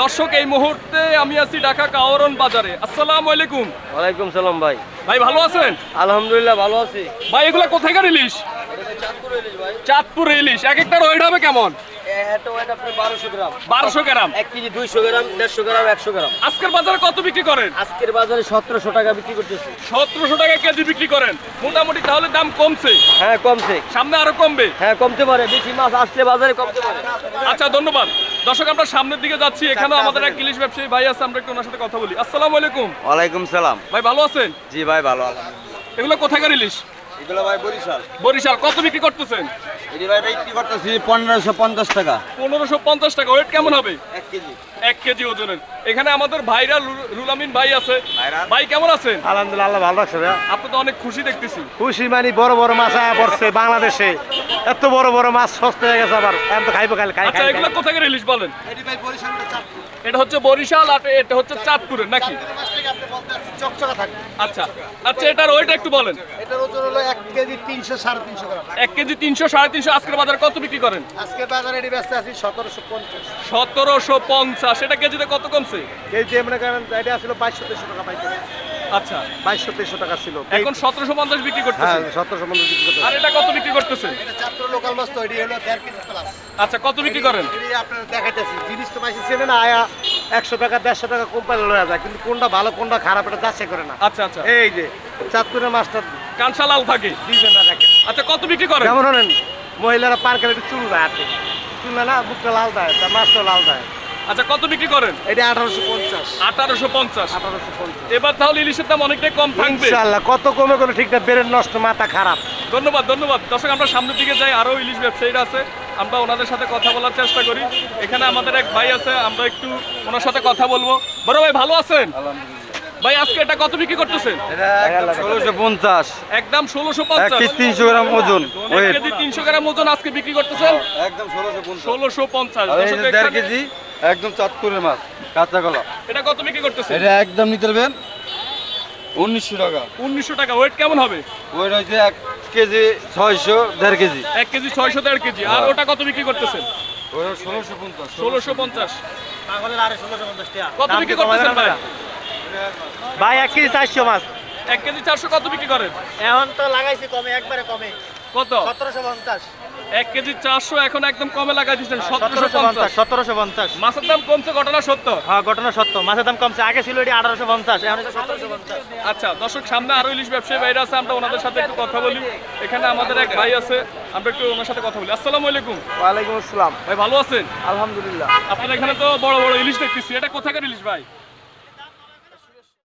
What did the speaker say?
দর্শক এই মুহূর্তে আমি আছি ঢাকা কাওরন বাজারে। আসসালামু আলাইকুম। ওয়ালাইকুম সালাম ভাই। ভাই ভালো আছেন? আলহামদুলিল্লাহ ভালো আছি। ভাই এগুলা কোথাকার ইলিশ? চাঁদপুর ইলিশ। এক একটার ওয়েট হবে কেমন? 1200 গ্রাম। 1200 গ্রাম। 1 কেজি 200 গ্রাম, 150 গ্রাম, 100 গ্রাম। আজকের বাজারে কত বিক্রি করেন? আজকের বাজারে 1700 টাকা বিক্রি করতেছি। 1700 টাকা কেজি বিক্রি করেন। মোটামুটি তাহলে দাম কমছে? হ্যাঁ কমছে। সামনে আরো কমবে? হ্যাঁ কমতে পারে, বেশি মাছ আসলে বাজারে কমতে পারে। আচ্ছা ধন্যবাদ। দর্শক আমরা সামনের দিকে যাচ্ছি, এখানেও আমাদের এক ইলিশ ব্যবসায়ী ভাই আছে, আমরা একটু ওনার সাথে কথা বলি। আসসালামু আলাইকুম। ওয়ালাইকুম সালাম। ভাই ভালো আছেন? জি ভাই ভালো আলহামদুলিল্লাহ। এগুলো কোথাকার ইলিশ? এগুলো ভাই বরিশাল। বরিশাল। কত বিক্রি করতেছেন? এটি ভাই বিক্রি করতেছি 1550 টাকা। 1550 টাকা। ওয়েট কেমন হবে? 1 কেজি। 1 কেজি ওজনের। এখানে আমাদের ভাইরা রুল আমিন ভাই আছে। ভাই কেমন আছেন? আলহামদুলিল্লাহ আল্লাহ ভালো রাখছে। আপনি তো অনেক খুশি দেখতেছি। খুশি মানে বড় বড় মাছ আয়া পড়ছে বাংলাদেশে, এত বড় বড় মাছ সস্তা হয়ে গেছে। আবার এখন তো খাইবো খাই খাই আচ্ছা খাই এগুলো কোথাকার ইলিশ বলেন? এটি ভাই বরিশাল চাঁদপুর। এটা হচ্ছে বরিশাল আর এটা হচ্ছে চাঁদপুরের নাকি? মাছ থেকে আপনি বলতে চকচকা থাকে। আচ্ছা আচ্ছা এটার ওয়েট একটু বলেন। এটার ওজন হলো 1 কেজি 300 350 গ্রাম। 1 কেজি 300 350। আজকের বাজারে কত বিক্রি করেন? আজকে বাজারে এটি বেচতে আছি 1750। 1750। এটা কেজিতে কত কমছে? কেজি মনে করেন এটা ছিল 2200 টাকা পাইকারি। আচ্ছা 2200 টাকা ছিল, এখন 1750 বিক্রি হ্যাঁ করতেছে। 1750 বিক্রি করতে। আর এটা কত বিক্রি করতেছে? এটা চাঁদপুর লোকাল মাছ তো, এটি হলো 1.5 কেজি প্লাস। আচ্ছা কত বিক্রি করেন? এটি আপনারা দেখাইতেছি। জিনিস তো পাইছি চেনে না, আয়া 100 টাকা 150 টাকা কম পাইলে লয়া যায়, কিন্তু কোনটা ভালো কোনটা খারাপ এটা যাচাই করে না। আচ্ছা আচ্ছা এই যে চাঁদপুরের মাছটা কাঁচা লাল থাকে। দিবেন না দেখেন। আচ্ছা কত বিক্রি করেন? যেমন হলেন মহিলারা পার করে একটু চুল দেয় হাতে, চুল না বুকটা লাল দেয়, তার মাছটা লাল দেয়। আচ্ছা কত বিক্রি করেন? এটা 1850। 1850। 1850 এবার তাহলে ইলিশের দাম অনেকটাই কম থাকবে ইনশাআল্লাহ। কত কমে কোনো ঠিক না, বেরের নষ্ট, মাথা খারাপ। ধন্যবাদ ধন্যবাদ। দর্শক আমরা সামনের দিকে যাই, আরো ইলিশ ব্যবসায়ীরা আছে, আমরা ওনাদের সাথে কথা বলার চেষ্টা করি। এখানে আমাদের এক ভাই আছে, আমরা একটু ওনার সাথে কথা বলবো। বড় ভাই ভালো আছেন? ভাই আজকে এটা কত বিক্রি করতেছেন? এটা একদম 1650। একদম 1 1650। কেজি 300 গ্রাম ওজন। 1 কেজি 300 গ্রাম ওজন আজকে বিক্রি করতেছেন একদম 1650। 1650। আর এই দর্শক যে 1.5 এখানে- কেজি একদম চাঁদপুরের মাছ, কাঁচা কলা। এটা কত বিক্রি করতেছেন? এটা একদম নিতে পারবেন 1900 টাকা। 1900 টাকা। ওয়েট কেমন হবে? ওই রয়েছে 1 কেজি 600, 1.5 কেজি। 1 KG 600 1.5 KG. আর ওটা কত বিক্রি করতেছেন? ওই 1650। 1650। পাগলের আরে 1650 টাকা কত বিক্রি করতেছেন ভাই? ভাই 1 কেজি 400 মাছ। 1 কেজি 400 কত বিক্রি করেন? এখন তো লাগাইছি কমে, একবারে কমে কত? 1750। 1 কেজি 400 এখন একদম কমে লাগাই দিচ্ছেন 1750। 1750। মাছের দাম কমছে, ঘটনা সত্য। হ্যাঁ ঘটনা সত্য, মাছের দাম কমছে। আগে ছিল এটি 1850, এখন এটা 1750। আচ্ছা দর্শক সামনে আরো ইলিশ ব্যবসায়ী ভাইরা আছে, আমরা ওনাদের সাথে একটু কথা বলি। এখানে আমাদের এক ভাই আছে, আমরা একটু ওনার সাথে কথা বলি। আসসালামু আলাইকুম। ওয়ালাইকুম আসসালাম। ভাই ভালো আছেন? আলহামদুলিল্লাহ। আপনার এখানে তো বড় বড় ইলিশ দেখতেছি, এটা কোথাকার ইলিশ ভাই?